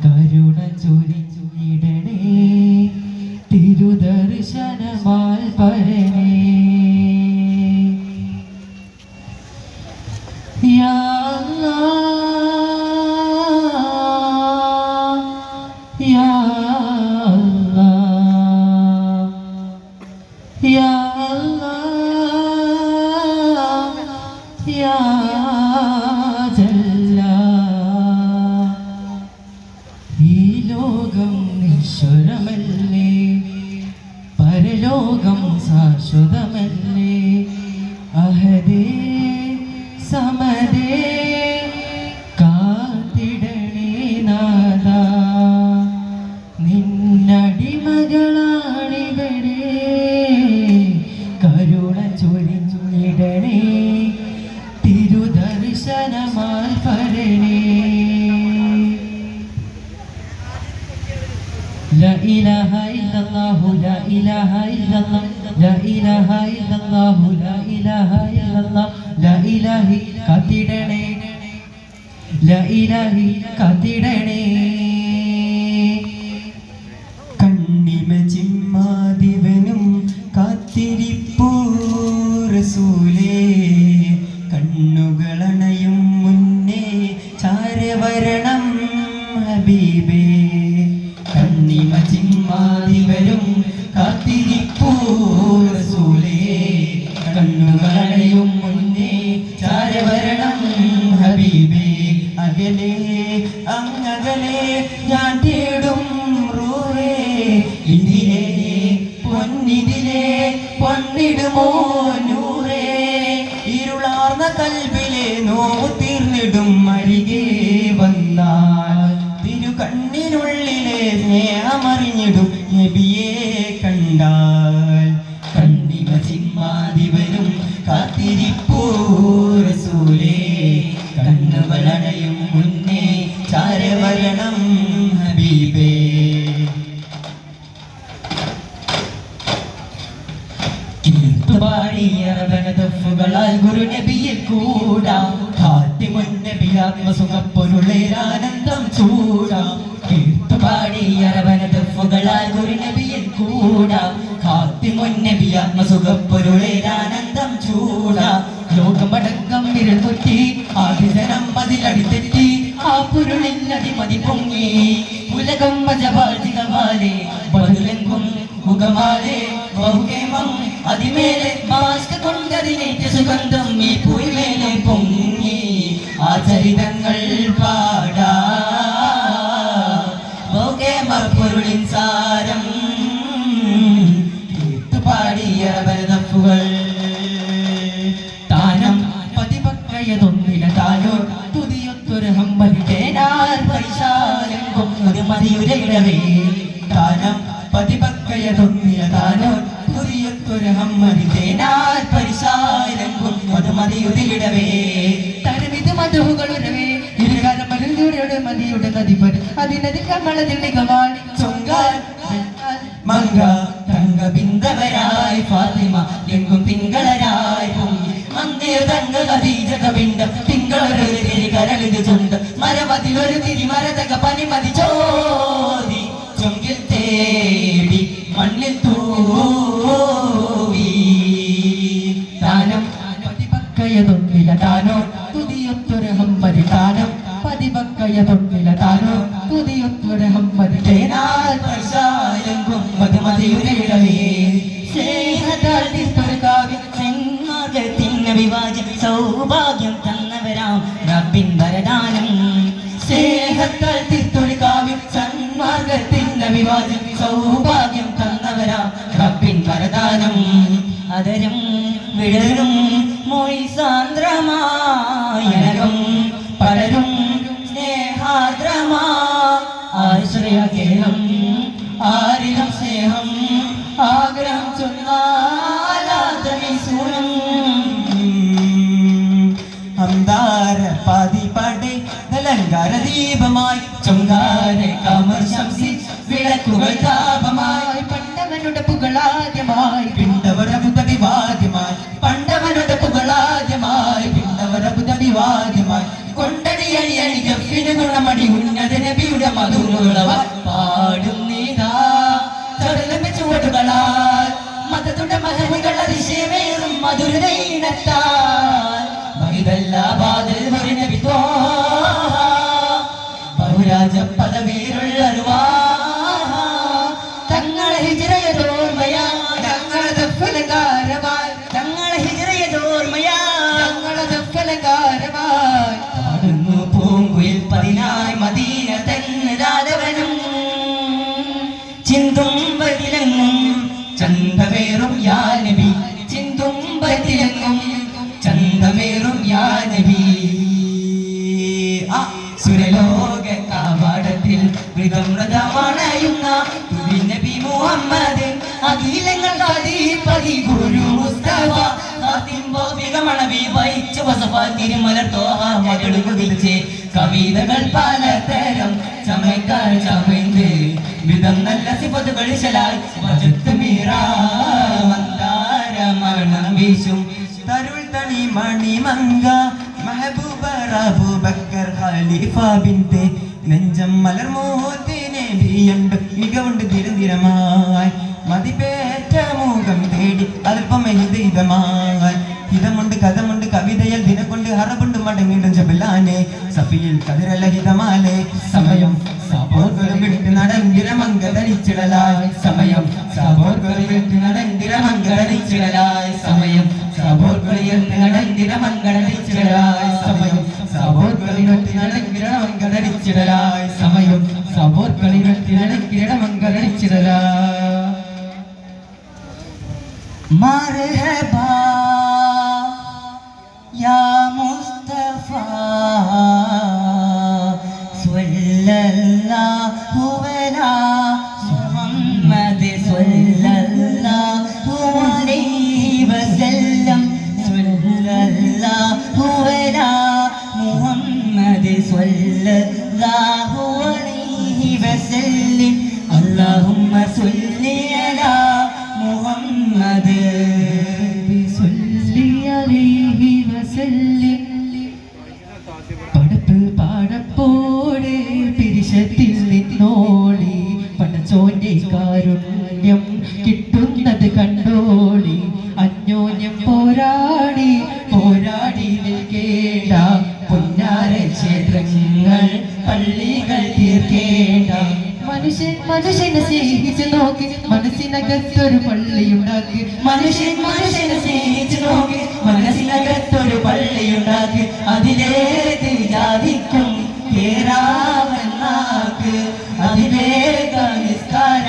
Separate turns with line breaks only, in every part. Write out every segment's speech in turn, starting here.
കരുണ ചൊരിഞ്ഞിടണേ തിരുദർശനമാൽ പരനേ യാ യാ യാ യാ ജല്ല ഈ ലോകം നിശ്വരമല്ലേ പരലോകം ശാശ്വതമല്ലേ അഹദേ സമദേ കാത്തിടണേ നാദാ നിന്നടിമകളാണിവരെ കരുണ ചൊരിഞ്ഞിടണേ തിരുദർശനമാൽ പരനേ ലാ ഇലാഹ ഇല്ലല്ലാഹു ലാ ഇലാഹ ഇല്ലല്ലാഹ് ലാ ഇലാഹ ഇല്ലല്ലാഹു ലാ ഇലാഹ ഇല്ലല്ലാഹ് ലാ ഇലാഹി കാത്തിടണേ ലാ ഇലാഹി കാത്തിടണേ
കണ്ണിമ ചിമ്മാതിവനും കാത്തിരിപ്പൂ റസൂലേ കണ്ണുകളണയും മുന്നേ ചാരവരണം ഹബീബേ കണ്ണിമ ചിമ്മാതിവനും കാത്തിരിപ്പൂ റസൂലേ കണ്ണുകളണയും മുന്നേ ചാരവരണം ഹബീബേ അകലെ അങ്ങകലെ ഞാൻ തേടും റൂഹേ ഇതിലേ പൊന്നിതിലേ പൊന്നിടുമോ നൂറേ ഇരുളാർന്ന കൽബിലെ നോവ് തീർന്നിടും അരികെ വന്നാൽ തിരുകണ്ണിനുള്ളിലെ സ്നേഹമറിഞ്ഞിടും നബിയെ കണ്ടാൽ കണ്ണിമ ചിമ്മാതിവനും കാത്തിരിപ്പൂ റസൂലേ കണ്ണുകളണയും മുന്നേ ചാരവരണം ഹബീബേ ാൽ ഗുരുനബിയിൽ കൂടാം ആത്മസുഖപ്പൊരുളേരാനന്ദം ചൂടാം കീർത്തുപാടിയറവനതുഫുകളാൽ ഗുരുനബിയിൽ കൂടാം ആത്മസുഖപ്പൊരുളേരാനന്ദം ചൂടാം ലോകമടക്കം വിരൽ കുറ്റി ആദിജനം അതിലടിത്തെറ്റി ആ പൊരുളിൽ അടിമതി പൊങ്ങി ഉലകം മജവാജികമാലേ ബദലെങ്കും മുഖമാലേ ബഹുകേമം അതിമേലെ മാസ്ക് കൊണ്ടതിനേറ്റ സുഗന്ധം ഈ പൂയിലേലെ പൊങ്ങി ആ ചരിതങ്ങൾ പാടാ ബഹുകേമർ പൊരുളിൻ സാരം കേട്ടുപാടിയറവനതുഫുകൾ താനം പതിപക്കയതൊന്നില താനോ തുതിയൊത്തൊരു ഹമ്പരിടേനാർ പരിശാലെങ്കും ഒരു മതിയുരയിടവേ താനം പതിപക്കയതൊന്നില താനോ തുതിയൊത്തൊരു ഹമ്മരിടേനാർ പരിശാലെങ്കും ഒരു മതിയുരയിടവേ തരവിത് മധുകളുരവേ ഇരുകാലം മരുതിയുടെ മതിയുടെ നദിപർ അതിനതിൽ കമളതിളികവാൾ ചൊങ്കാൽ മങ്ക തങ്ക ബിന്ദവരായി ഫാത്തിമ എങ്കും തിങ്കളരായി പൊങ്ങി മന്ദിര തങ്ക ഖദീജക ബിന്ദം തിങ്കളൊരു തിരി കരളിത് ചുണ്ട് മരമതിലൊരു തിരി മരതക പനിമതി ചോദി ചൊങ്കിൽ തേടി മണ്ണിൽ തൂവി താനം പതിപക്കയതൊന്നില താനോ തുതിയൊത്തൊരു ഹമ്മരി താനം പതിപക്കയതൊന്നില താനോ തുതിയൊത്തൊരു ഹമ്മരി തേനാൽ പരിശാലെങ്കും മധുമതിയുരയിടവേ സ്നേഹത്താൽ തീർത്തൊരു കാവ്യം ചെങ്ങാകത്തിന്ന വിവാചം സൗഭാഗ്യം തന്നവരാം റബ്ബിൻ വരദാനം സ്നേഹത്താൽ തീർത്തൊരു കാവ്യം സന്മാർഗത്തിന്ന വിവാചം സൗഭാഗ്യം തന്നവരാം റബ്ബിൻ വരദാനം അതരം വിടരും മൊഴി സാന്ദ്രമായനകം പലരും സ്നേഹാദ്രമാ ആശ്രയകേഹം ആരിലും സ്നേഹം ആഗ്രഹം ചൊന്നാലാദ്രമീസൂനം അന്താര പതിപടെ അലങ്കാര ദീപമായി ചൊങ്കാര കമർ ശംസി വിളക്കുകൾ താപമായി പണ്ടവനുടെ പുകളാദ്യമായി പിണ്ടവരബുദ്ധ വിവാദ്യമായി പണ്ടവനുടെ പുകളാദ്യമായി പിണ്ടവരബുദ്ധ വിവാദ്യമായി മദീന ഗുണമടി ഉന്നത നബിയുടെ മധുരളവ പാടുന്നീതാ ചുവടുകളാൽ മതത്തിന്റെ മഹനികൾ അതിശയമേറും മധുരനീണത്താൽ മഹിതല്ലാബാദിൽ ഒരു നബി ബഹുരാജ പദവിയിലുള്ള തങ്ങളെ ഹിജ്റയതോർമയാ തങ്ങളെ ഫലകാരമായി തങ്ങളെ ഹിജ്റയതോർമയാ തങ്ങളെ ഫലകാരമായി പാടുന്നു പൂങ്കുയിൽ പതിനായി മദീന തന്നരാധവനും ചിന്തുമ്പതിലെങ്ങും ചന്തമേറും യാ നബി ചിന്തുമ്പതിലെങ്ങും ചന്തമേറും യാ നബി സുരലോക കാവാടത്തിൽ മൃഗമൃതമണയുന്ന നബി മുഹമ്മദ് അഖിലങ്ങൾ പതി ഗുരു മുസ്തഫ കവിതകൾ പലതരം ചമയ്ക്കാൻ ചമയ്ന്ന് വിധം നല്ല സിപതുകളിശലായി മന്ദാരമണം വീശും തരുൾ തണി മണിമങ്ക മെഹബൂബർ ഖലീഫ ബിൻതെ നെഞ്ചം മലർമോത്തിനെ ബിയുണ്ട് മികവുണ്ട് തിരുനിരമായി മതിപേറ്റ മൂകം തേടി അല്പമഹിതമായി ഹിതമുണ്ട് കഥമുണ്ട് കവിതയിൽ ദിനകൊണ്ട് ഹറബുണ്ട് മടങ്ങിടും ജബലാനെ സഫിയിൽ കതിരലഹിതമാലെ സമയം സാബോർകളും വിട്ട് നടന്തിര മങ്കതരിച്ചിടലായി സമയം സാബോർകളും വിട്ട് നടന്തിര മങ്കതരിച്ചിടലായി സമയം സാബോർകളിയെന്ന് നടന്തിര മങ്കടരിച്ചിടലായി സമയം സാബോർകളിനൊട്ട് നടന്തിര മങ്കടരിച്ചിടലായി സമയം സാബോർകളിനൊട്ട് നടന്തിര മങ്കടരിച്ചിടലായി മർഹബാ യാ മുസ്തഫാ സ്വല്ലല്ലാഹു അലാ മുഹമ്മദ് സ്വല്ലല്ലാഹു അലൈഹി വസല്ലം സ്വല്ലല്ലാഹു അലാ മുഹമ്മദ് സ്വല്ലല്ലാഹു അലൈഹി വസല്ലം അല്ലാഹുമ്മ സ്വല്ലി അലാ മുഹമ്മദ് സ്വല്ലി അലൈഹി വസല്ലം പടപ്പ് പാടപ്പോടെ പിരിശത്തിൽ നിന്നോളി പടച്ചോന്റെ കാരുണ്യം കിട്ടുന്നത് കണ്ടോളി അന്യോന്യം പോരാടി നിൽക്കേണ്ട പുന്നാര ക്ഷേത്രങ്ങൾ പള്ളികൾ തീർക്കേണ്ട മനുഷ്യനെ സ്നേഹിച്ചു നോക്കി മനസ്സിനകത്തൊരു പള്ളിയുണ്ടാക്കി മനുഷ്യനെ സ്നേഹിച്ചു നോക്കി മനസ്സിനകത്തൊരു പള്ളിയുണ്ടാക്കി അതിലേത് ജാതിക്കും കേറാമെന്നാക്ക് അതിലേക നിസ്കാര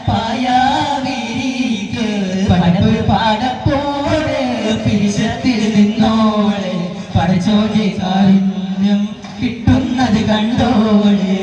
പായാവിരിക്ക് പടപ്പ് പാടപ്പോട് പിരിശത്തിൽ നിന്നോളെ പടച്ചോടെ കാരുണ്യം കിട്ടുന്നത് കണ്ടോളെ